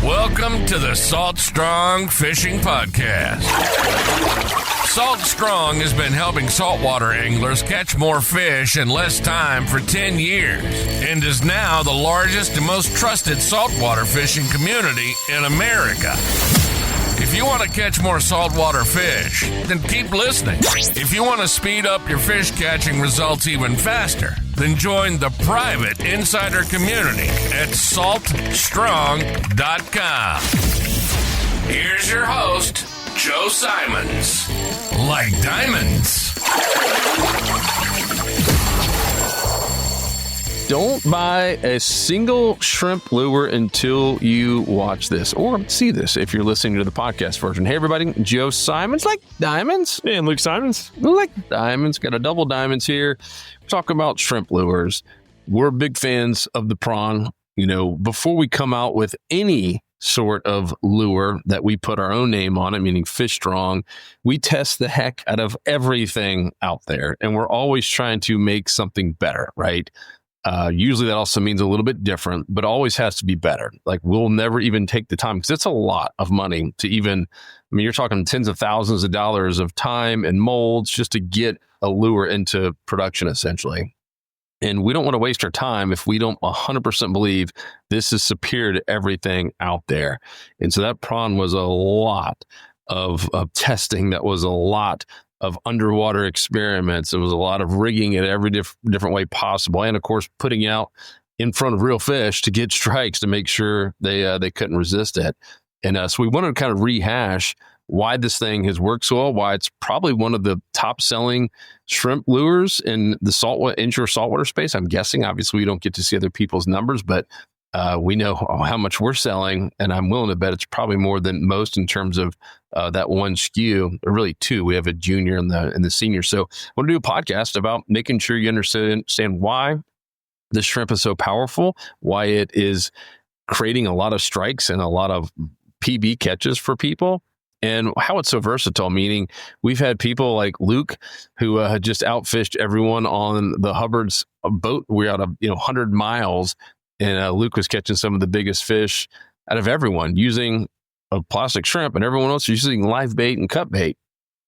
Welcome to the Salt Strong Fishing Podcast. Salt Strong has been helping saltwater anglers catch more fish in less time for 10 years and is now the largest and most trusted saltwater fishing community in America. If you want to catch more saltwater fish, then keep listening. If you want to speed up your fish catching results even faster, then join the private insider community at saltstrong.com. Here's your host, Joe Simons. Like diamonds. Don't buy a single shrimp lure until you watch this or see this if you're listening to the podcast version. Hey, everybody. Joe Simons, like diamonds. And Luke Simons. Like diamonds. Got a double diamonds here. We're talking about shrimp lures. We're big fans of the prawn. You know, before we come out with any sort of lure that we put our own name on it, meaning Fish Strong, we test the heck out of everything out there. And we're always trying to make something better, right? Usually that also means a little bit different, but always has to be better. Like we'll never even take the time because it's a lot of money to even, I mean, you're talking tens of thousands of dollars of time and molds just to get a lure into production essentially. And we don't want to waste our time if we don't 100% believe this is superior to everything out there. And so that prawn was a lot of testing. That was a lot of underwater experiments. It was a lot of rigging it every different way possible. And of course, putting out in front of real fish to get strikes to make sure they couldn't resist it. And so we wanted to kind of rehash why this thing has worked so well, why it's probably one of the top selling shrimp lures in the inshore saltwater space. I'm guessing, obviously we don't get to see other people's numbers, but we know how much we're selling, and I'm willing to bet it's probably more than most in terms of that one SKU, or really two. We have a junior and the senior. So I want to do a podcast about making sure you understand why the shrimp is so powerful, why it is creating a lot of strikes and a lot of PB catches for people, and how it's so versatile, meaning we've had people like Luke who had just outfished everyone on the Hubbard's boat. We're out of 100 miles. And Luke was catching some of the biggest fish out of everyone using a plastic shrimp, and everyone else was using live bait and cut bait.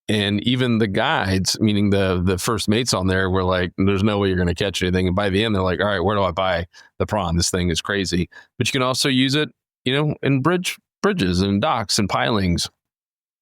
And even the guides, meaning the first mates on there, were like, there's no way you're going to catch anything. And by the end, they're like, all right, where do I buy the prawn? This thing is crazy. But you can also use it, in bridges and docks and pilings.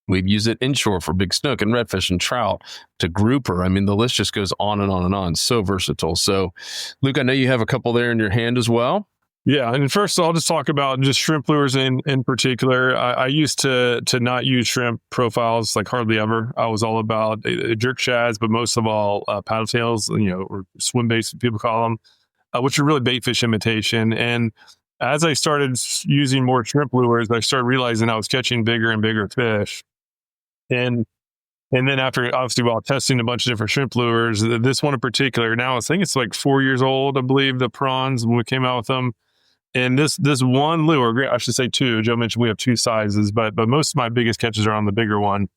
We've used it inshore for big snook and redfish and trout to grouper. I mean, the list just goes on and on and on. So versatile. So, Luke, I know you have a couple there in your hand as well. Yeah. And first, I'll just talk about just shrimp lures in particular. I used to not use shrimp profiles like hardly ever. I was all about jerk shads, but most of all, paddle tails, or swim baits, people call them, which are really bait fish imitation. And as I started using more shrimp lures, I started realizing I was catching bigger and bigger fish. And then after, obviously, while testing a bunch of different shrimp lures, this one in particular, now I think it's like 4 years old, I believe, the prawns, when we came out with them. And this one lure, I should say two, Joe mentioned we have two sizes, but most of my biggest catches are on the bigger one.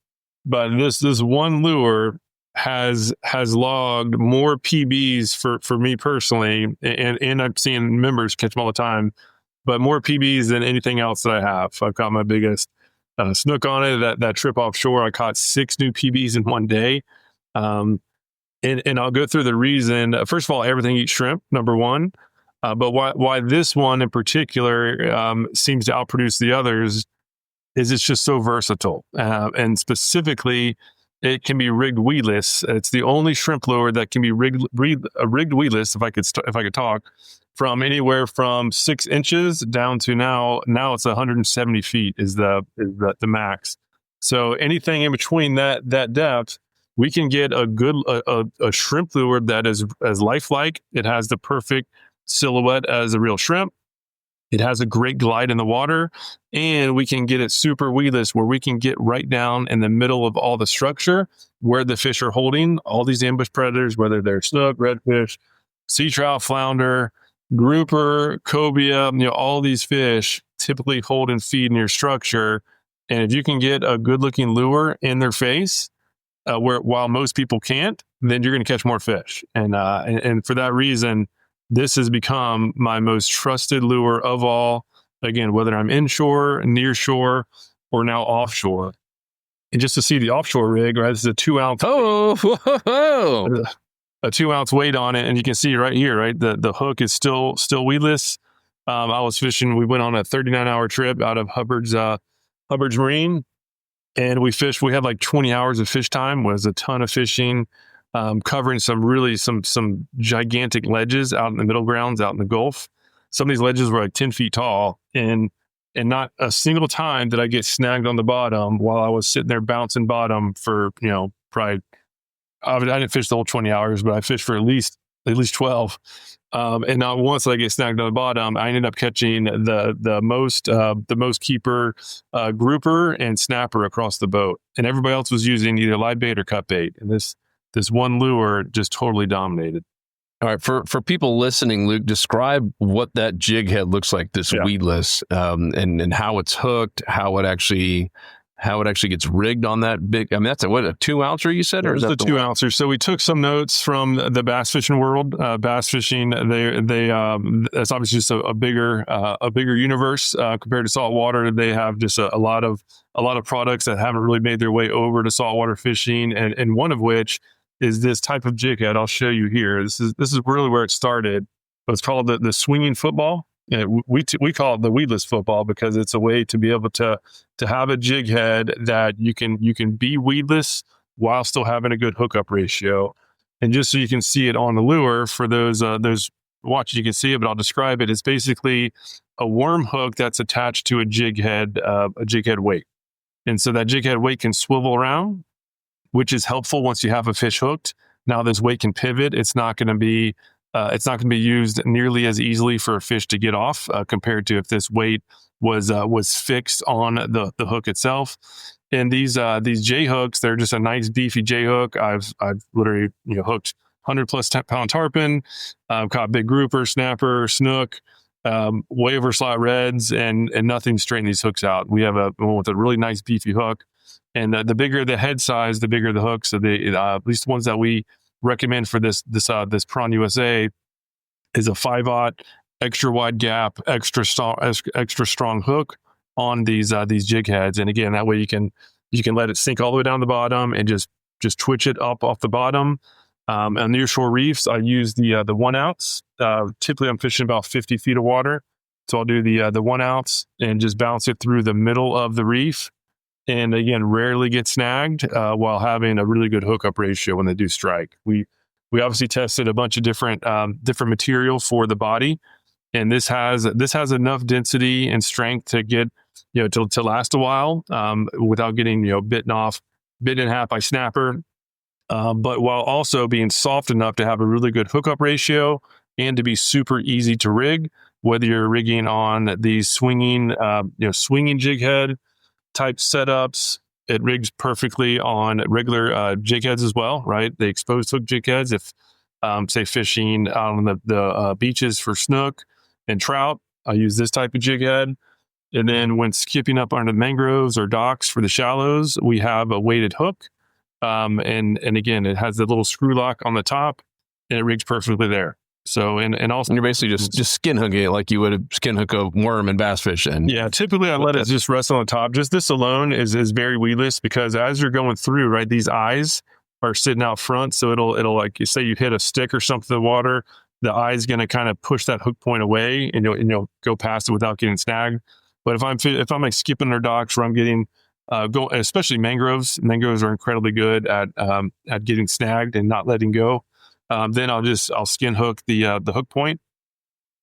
But this one lure has logged more PBs for me personally, and I'm seeing members catch them all the time, but more PBs than anything else that I have. I've got my biggest snook on it. That trip offshore, I caught 6 new PBs in one day. And I'll go through the reason. First of all, everything eats shrimp, number one. But why this one in particular seems to outproduce the others is it's just so versatile. And specifically, it can be rigged weedless. It's the only shrimp lure that can be rigged weedless, if I could talk, from anywhere from 6 inches down to now it's 170 feet is the max. So anything in between that depth, we can get a good a shrimp lure that is as lifelike. It has the perfect silhouette as a real shrimp. It has a great glide in the water, and we can get it super weedless, where we can get right down in the middle of all the structure where the fish are holding all these ambush predators, whether they're snook, redfish, sea trout, flounder, grouper, cobia, all these fish typically hold and feed in your structure. And if you can get a good looking lure in their face, while most people can't, then you're going to catch more fish. And for that reason, this has become my most trusted lure of all. Again, whether I'm inshore, near shore, or now offshore. And just to see the offshore rig, right? This is a 2 ounce. Oh, whoa. A 2 ounce weight on it, and you can see right here, right? The hook is still weedless. I was fishing. We went on a 39-hour trip out of Hubbard's Marine, and we fished. We had like 20 hours of fish time. Was a ton of fishing, covering some gigantic ledges out in the middle grounds, out in the Gulf. Some of these ledges were like 10 feet tall, and not a single time did I get snagged on the bottom while I was sitting there bouncing bottom for probably. I didn't fish the whole 20 hours, but I fished for at least 12. And not once did I get snagged on the bottom. I ended up catching the most keeper, grouper and snapper across the boat, and everybody else was using either live bait or cut bait. And this one lure just totally dominated. All right, for people listening, Luke, describe what that jig head looks like, this weedless, and how it's hooked, how it actually gets rigged on that big. I mean, that's a 2 ouncer you said, or is that the 2 ouncer? So we took some notes from the bass fishing world. Bass fishing, they that's obviously just a bigger universe compared to saltwater. They have just a lot of products that haven't really made their way over to saltwater fishing, and one of which is this type of jig head. I'll show you here. This is really where it started. It's called the swinging football. We call it the weedless football because it's a way to be able to have a jig head that you can be weedless while still having a good hookup ratio. And just so you can see it on the lure, for those watching, you can see it, but I'll describe it. It's basically a worm hook that's attached to a jig head weight. And so that jig head weight can swivel around, which is helpful once you have a fish hooked. Now this weight can pivot. It's not going to be used nearly as easily for a fish to get off compared to if this weight was fixed on the hook itself. And these J hooks, they're just a nice beefy J hook. I've literally hooked 100+ pound tarpon, caught big grouper, snapper, snook, way over slot reds, and nothing straighten these hooks out. We have one with a really nice beefy hook, and the bigger the head size, the bigger the hook. So at least the ones that we recommend for this Prawn USA is a 5/0 extra wide gap, extra strong hook on these jig heads. And again, that way you can let it sink all the way down the bottom and just twitch it up off the bottom. On nearshore reefs, I use the 1 ounce. Typically, I'm fishing about 50 feet of water, so I'll do the 1 ounce and just bounce it through the middle of the reef. And again, rarely get snagged while having a really good hookup ratio when they do strike. We obviously tested a bunch of different material for the body, and this has enough density and strength to get to last a while without getting bitten in half by snapper, but while also being soft enough to have a really good hookup ratio and to be super easy to rig, whether you're rigging on these swinging jig head type setups. It rigs perfectly on regular jig heads as well, right? The exposed hook jig heads. If say fishing on the beaches for snook and trout, I use this type of jig head. And then when skipping up under the mangroves or docks for the shallows, we have a weighted hook. And again, it has the little screw lock on the top, and it rigs perfectly there. So, and also, and you're basically just skin hooking it like you would skin hook a worm in bass fishing. Yeah, typically I let it just rest on the top. Just this alone is very weedless, because as you're going through, right, these eyes are sitting out front. So it'll like, you say you hit a stick or something in the water, the eye's going to kind of push that hook point away, and you'll go past it without getting snagged. But if I'm like skipping their docks where I'm getting especially mangroves are incredibly good at getting snagged and not letting go. Then I'll skin hook the hook point,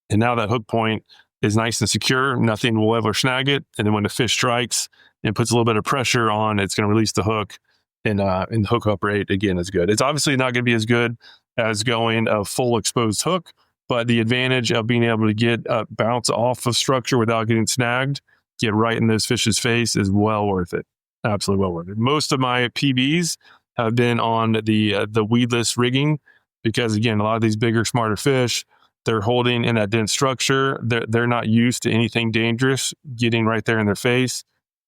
and now that hook point is nice and secure. Nothing will ever snag it. And then when the fish strikes and puts a little bit of pressure on, it's going to release the hook, and the hookup rate again is good. It's obviously not going to be as good as going a full exposed hook, but the advantage of being able to get bounce off of structure without getting snagged, get right in those fish's face, is well worth it. Absolutely well worth it. Most of my PBs have been on the weedless rigging, because again, a lot of these bigger, smarter fish, they're holding in that dense structure. They're not used to anything dangerous getting right there in their face,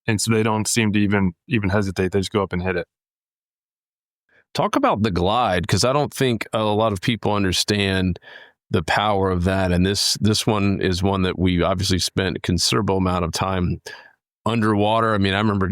and so they don't seem to even hesitate. They just go up and hit it. Talk about the glide, because I don't think a lot of people understand the power of that. And this one is one that we obviously spent a considerable amount of time underwater. I mean, I remember,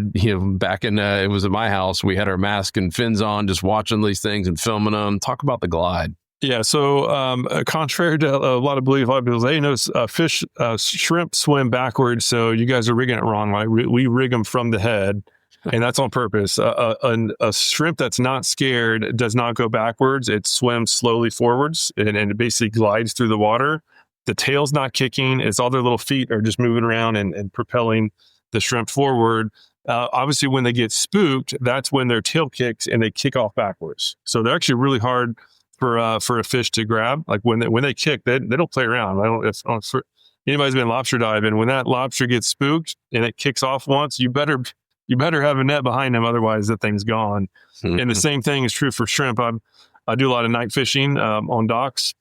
back in, it was at my house, we had our mask and fins on, just watching these things and filming them. Talk about the glide. Yeah. So, contrary to a lot of belief, a lot of people say, shrimp swim backwards. So you guys are rigging it wrong, right? We rig them from the head, and that's on purpose. A shrimp that's not scared does not go backwards. It swims slowly forwards, and it basically glides through the water. The tail's not kicking. It's all their little feet are just moving around and propelling the shrimp forward. Obviously, when they get spooked, that's when their tail kicks and they kick off backwards. So they're actually really hard for a fish to grab. Like when they kick, they don't play around. If anybody's been lobster diving, when that lobster gets spooked and it kicks off once, you better have a net behind them, otherwise the thing's gone. Mm-hmm. And the same thing is true for shrimp. I do a lot of night fishing on docks,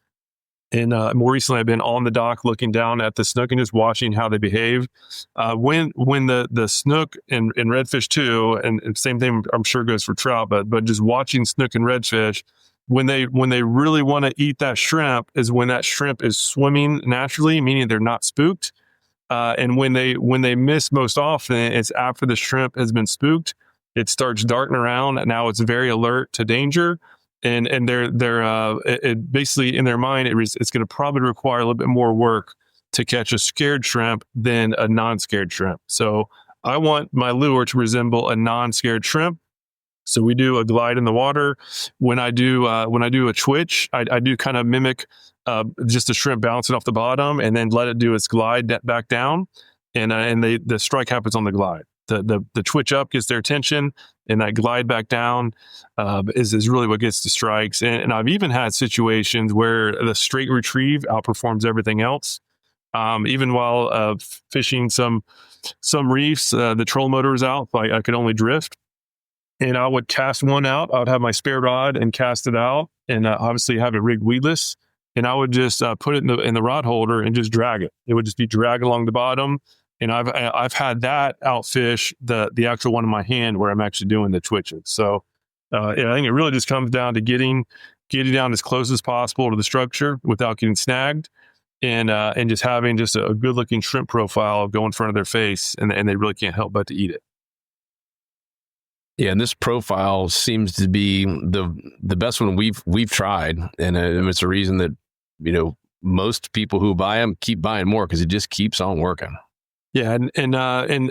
and more recently I've been on the dock looking down at the snook and just watching how they behave. When the snook and redfish too, and same thing I'm sure goes for trout, but just watching snook and redfish, when they really want to eat that shrimp is when that shrimp is swimming naturally, meaning they're not spooked. And when they miss most often, it's after the shrimp has been spooked. It starts darting around, and now it's very alert to danger. And it basically in their mind, it's going to probably require a little bit more work to catch a scared shrimp than a non-scared shrimp. So I want my lure to resemble a non-scared shrimp. So we do a glide in the water. When I do a twitch, I do kind of mimic just the shrimp bouncing off the bottom, and then let it do its glide back down, and the strike happens on the glide. The twitch up gets their attention, and that glide back down is really what gets the strikes. And I've even had situations where the straight retrieve outperforms everything else. Even while fishing some reefs, the trolling motor was out, I could only drift. And I would cast one out. I would have my spare rod and cast it out, and obviously have it rigged weedless. And I would just put it in the rod holder and just drag it. It would just be dragged along the bottom. And I've had that outfish the actual one in my hand where I'm actually doing the twitches. So I think it really just comes down to getting down as close as possible to the structure without getting snagged, and just having just a good looking shrimp profile go in front of their face, and they really can't help but to eat it. Yeah, and this profile seems to be the best one we've tried, and it's a reason that most people who buy them keep buying more, because it just keeps on working. Yeah, and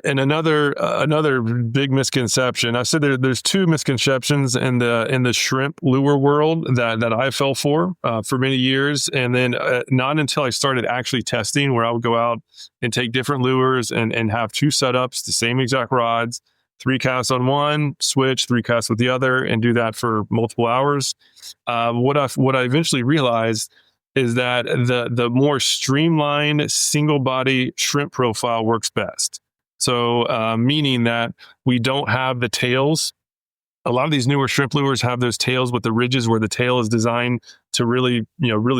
another big misconception. I said there's two misconceptions in the shrimp lure world that I fell for many years, and then not until I started actually testing, where I would go out and take different lures and have two setups, the same exact rods. 3 casts on one, switch, 3 casts with the other, and do that for multiple hours. What I eventually realized is that the more streamlined single body shrimp profile works best. So meaning that we don't have the tails. A lot of these newer shrimp lures have those tails with the ridges where the tail is designed to really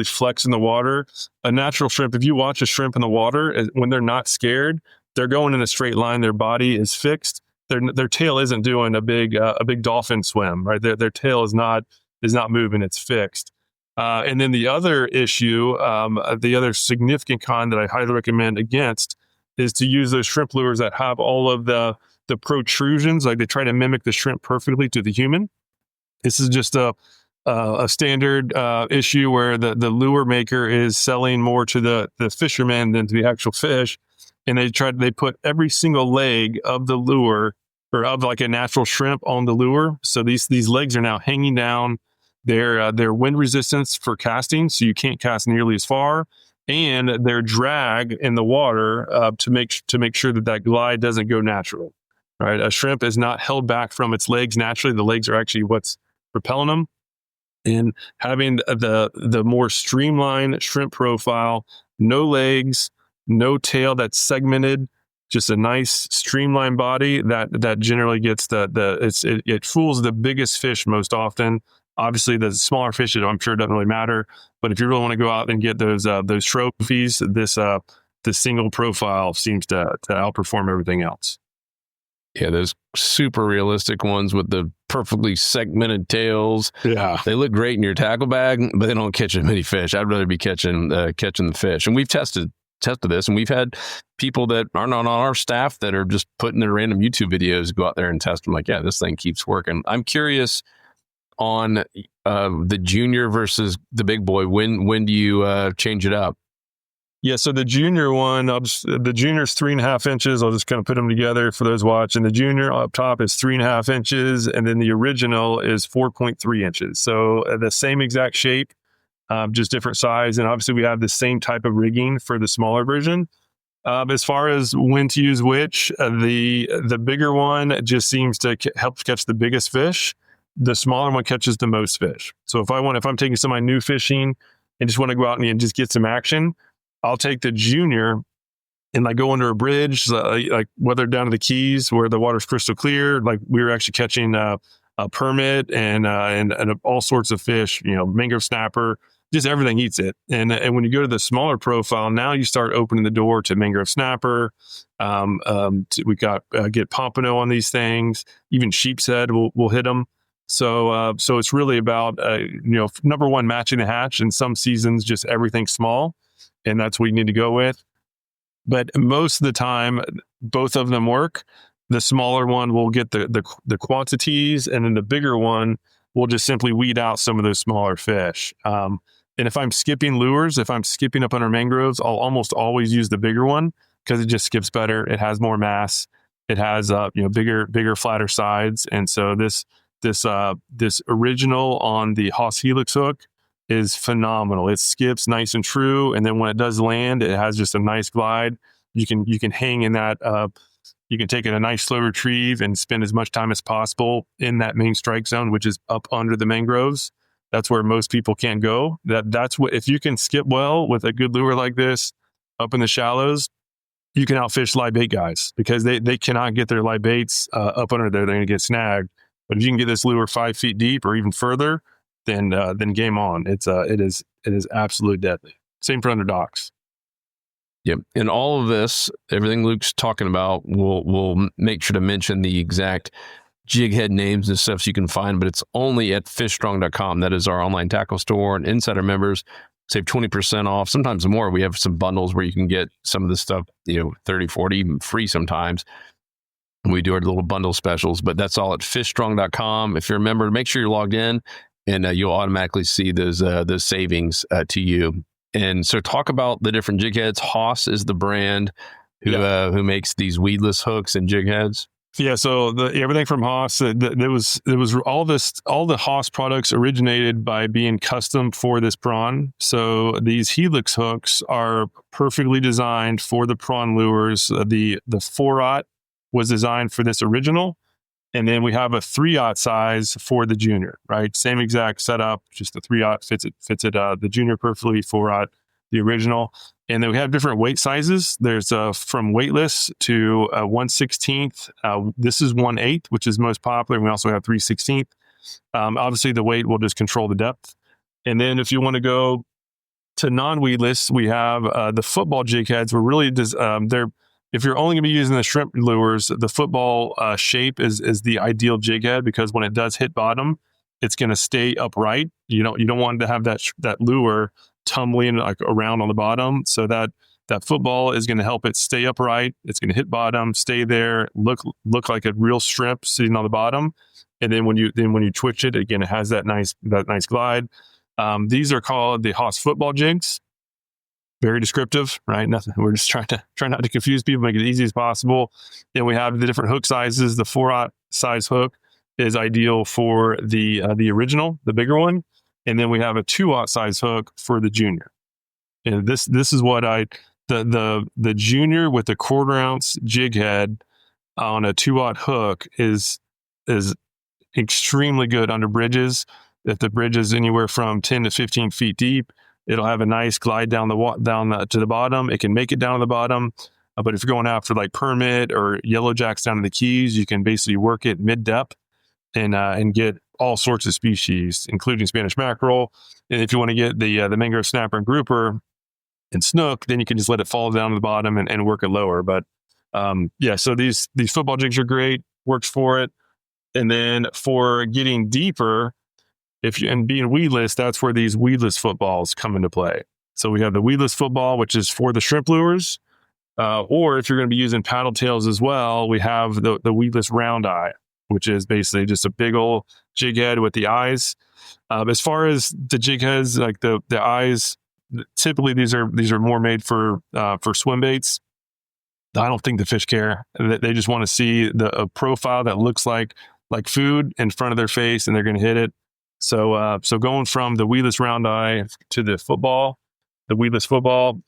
flex in the water. A natural shrimp, if you watch a shrimp in the water, when they're not scared, they're going in a straight line. Their body is fixed. Their tail isn't doing a big dolphin swim, right? Their tail is not moving; it's fixed. And then the other issue, the other significant con that I highly recommend against, is to use those shrimp lures that have all of the protrusions, like they try to mimic the shrimp perfectly to the human. This is just a standard issue where the lure maker is selling more to the fisherman than to the actual fish. And they put every single leg of the lure, or of like a natural shrimp, on the lure. So these legs are now hanging down. They're wind resistance for casting, so you can't cast nearly as far, and their drag in the water to make sure that glide doesn't go natural. Right, a shrimp is not held back from its legs naturally. The legs are actually what's propelling them. And having the more streamlined shrimp profile, no legs, no tail that's segmented, just a nice streamlined body that generally gets it fools the biggest fish most often. Obviously, the smaller fish, I'm sure, doesn't really matter. But if you really want to go out and get those trophies, this single profile seems to outperform everything else. Yeah, those super realistic ones with the perfectly segmented tails. Yeah. They look great in your tackle bag, but they don't catch as many fish. I'd rather be catching the fish. And we've tested this, and we've had people that aren't on our staff that are just putting their random YouTube videos, go out there and test them. Like, yeah, this thing keeps working. I'm curious on the junior versus the big boy. When do you change it up? Yeah, so the junior one, the junior's 3.5 inches. I'll just kind of put them together for those watching. The junior up top is 3.5 inches, and then the original is 4.3 inches. So the same exact shape, just different size. And obviously, we have the same type of rigging for the smaller version. As far as when to use which, the bigger one just seems to help catch the biggest fish. The smaller one catches the most fish. So if I'm taking somebody new fishing and just want to go out and just get some action, I'll take the junior and like go under a bridge, like whether down to the Keys where the water's crystal clear. Like we were actually catching a permit and all sorts of fish, mangrove snapper, just everything eats it. And when you go to the smaller profile, now you start opening the door to mangrove snapper. We got get pompano on these things. Even sheep's head will hit them. So it's really about number one, matching the hatch. In some seasons, just everything small. And that's what you need to go with. But most of the time, both of them work. The smaller one will get the quantities, and then the bigger one will just simply weed out some of those smaller fish. And if I'm skipping lures, if I'm skipping up under mangroves, I'll almost always use the bigger one because it just skips better. It has more mass. It has bigger, flatter sides. And so this original on the Haas Helix hook is phenomenal. It skips nice and true, and then when it does land, it has just a nice glide. You can hang in that. You can take it a nice slow retrieve and spend as much time as possible in that main strike zone, which is up under the mangroves. That's where most people can't go. That's what, if you can skip well with a good lure like this up in the shallows, you can outfish live bait guys because they cannot get their live baits up under there. They're going to get snagged. But if you can get this lure 5 feet deep or even further, then game on. It is absolutely deadly. Same for under docks. Yep. And all of this, everything Luke's talking about, we'll make sure to mention the exact jig head names and stuff so you can find, but it's only at fishstrong.com. That is our online tackle store, and insider members save 20% off, sometimes more. We have some bundles where you can get some of this stuff, 30, 40, even free sometimes. We do our little bundle specials, but that's all at fishstrong.com. If you're a member, make sure you're logged in, and you'll automatically see those savings to you. And so talk about the different jig heads. Haas is the brand who makes these weedless hooks and jig heads. Yeah, so everything from Haas, it was all the Haas products originated by being custom for this prawn. So these Helix hooks are perfectly designed for the prawn lures. The 4/0 was designed for this original. And then we have a 3/0 size for the junior, right? Same exact setup, just the 3/0 fits it the junior perfectly, 4/0 the original. And then we have different weight sizes. There's from weightless to 1/16. This is 1/8, which is most popular. And we also have 3/16. Obviously, the weight will just control the depth. And then if you want to go to non-weedless, we have the football jig heads. We're really if you're only going to be using the shrimp lures, the football shape is the ideal jig head because when it does hit bottom, it's going to stay upright. You don't want to have that lure tumbling like around on the bottom. So that football is going to help it stay upright. It's going to hit bottom, stay there, look like a real shrimp sitting on the bottom. And then when you twitch it, again, it has that nice glide. These are called the Haas football jigs. Very descriptive, right? Nothing. We're just trying not to confuse people, make it as easy as possible. Then we have the different hook sizes. The 4/0 size hook is ideal for the original, the bigger one, and then we have a 2/0 size hook for the junior. And this is what the junior with the 1/4 ounce jig head on a 2/0 hook is extremely good under bridges. If the bridge is anywhere from 10 to 15 feet deep, it'll have a nice glide down to the bottom. It can make it down to the bottom. But if you're going after like permit or yellow jacks down to the Keys, you can basically work it mid-depth and get all sorts of species, including Spanish mackerel. And if you want to get the mangrove snapper and grouper and snook, then you can just let it fall down to the bottom and work it lower. But So these football jigs are great, works for it. And then for getting deeper, and being weedless, that's where these weedless footballs come into play. So we have the weedless football, which is for the shrimp lures. Or if you're going to be using paddle tails as well, we have the weedless round eye, which is basically just a big old jig head with the eyes. As far as the jig heads, like the eyes, typically these are more made for swim baits. I don't think the fish care. They just want to see a profile that looks like food in front of their face, and they're going to hit it. So going from the weedless round eye to the weedless football,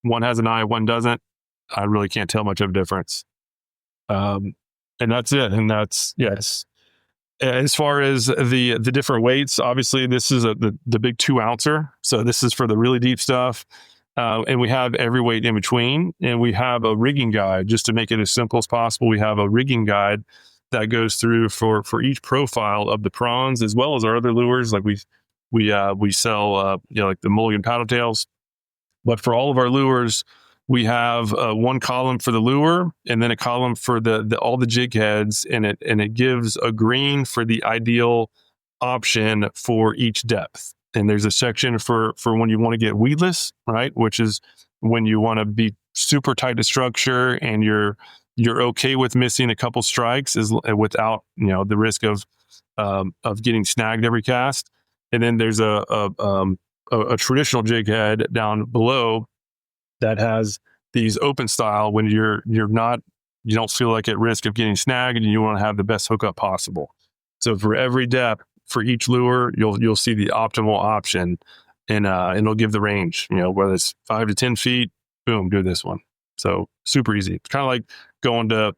one has an eye, one doesn't. I really can't tell much of a difference. And that's it. And that's, yes. As far as the different weights, obviously this is the big 2-ouncer. So this is for the really deep stuff. And we have every weight in between, and we have a rigging guide just to make it as simple as possible. We have a rigging guide that goes through for each profile of the prawns, as well as our other lures. Like we sell, like the mulligan paddle tails, but for all of our lures, we have one column for the lure, and then a column for all the jig heads, and it gives a green for the ideal option for each depth. And there's a section for when you want to get weedless, right? Which is when you want to be super tight to structure, and you're okay with missing a couple strikes without the risk of getting snagged every cast. And then there's a traditional jig head down below that has these open style when you don't feel like at risk of getting snagged, and you want to have the best hookup possible. So for every depth for each lure, you'll see the optimal option, and it'll give the range. Whether it's 5 to 10 feet, boom, do this one. So super easy. It's kind of like going to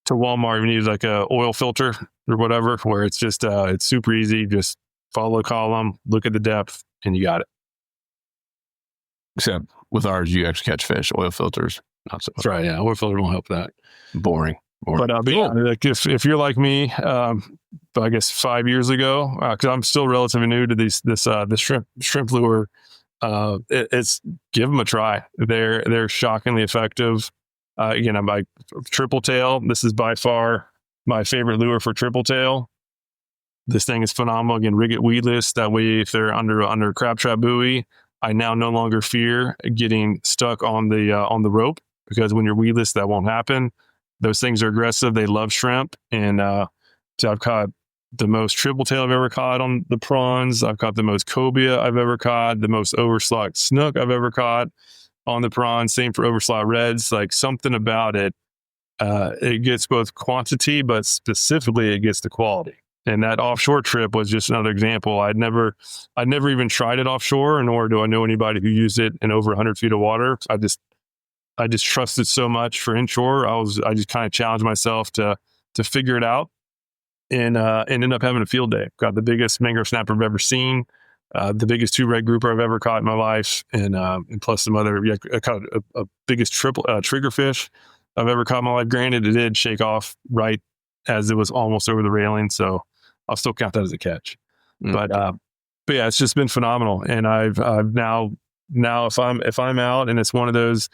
Walmart. You need like a oil filter or whatever, where it's just it's super easy. Just follow the column, look at the depth, and you got it. Except with ours, you actually catch fish. Oil filters, not so. That's right. Yeah, oil filter won't help that. Boring. But yeah, like if you're like me, I guess 5 years ago, because I'm still relatively new to this shrimp lure, it's give them a try. They're shockingly effective. Again, I'm like triple tail. This is by far my favorite lure for triple tail. This thing is phenomenal. Again, rig it weedless. That way, if they're under a crab trap buoy, I now no longer fear getting stuck on the rope, because when you're weedless, that won't happen. Those things are aggressive. They love shrimp. And so I've caught the most triple tail I've ever caught on the prawns. I've caught the most cobia I've ever caught, the most overslot snook I've ever caught on the prawns. Same for overslot reds. Like something about it, it gets both quantity, but specifically it gets the quality. And that offshore trip was just another example. I'd never even tried it offshore, nor do I know anybody who used it in over 100 feet of water. I just trusted so much for inshore. I just kind of challenged myself to figure it out, and ended up having a field day. Got the biggest mangrove snapper I've ever seen, the biggest 2 red grouper I've ever caught in my life, and plus some other. I caught a biggest trigger fish I've ever caught in my life. Granted, it did shake off right as it was almost over the railing, so I'll still count that as a catch. Mm-hmm. But yeah, it's just been phenomenal, and I've now if I'm out and it's one of those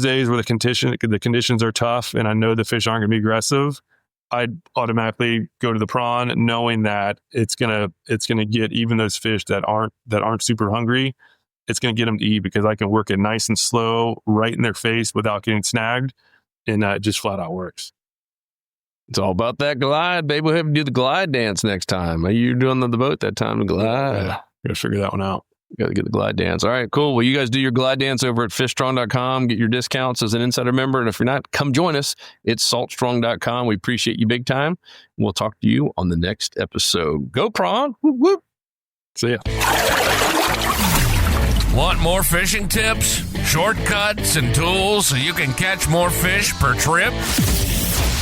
days where the conditions are tough and I know the fish aren't going to be aggressive, I'd automatically go to the prawn, knowing that it's gonna get even those fish that aren't super hungry. It's gonna get them to eat, because I can work it nice and slow right in their face without getting snagged, and it just flat out works. It's all about that glide, baby. We'll have to do the glide dance next time. You're doing the boat that time to glide. Yeah, gotta figure that one out. Got to get the glide dance. All right, cool. Well, you guys do your glide dance over at fishstrong.com. Get your discounts as an insider member. And if you're not, come join us. It's saltstrong.com. We appreciate you big time. We'll talk to you on the next episode. Go prawn. Whoop, whoop. See ya. Want more fishing tips, shortcuts, and tools so you can catch more fish per trip?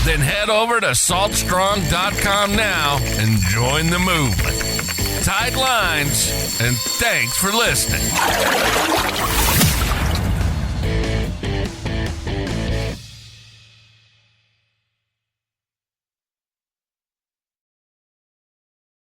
Then head over to saltstrong.com now and join the movement. Tight lines, and thanks for listening.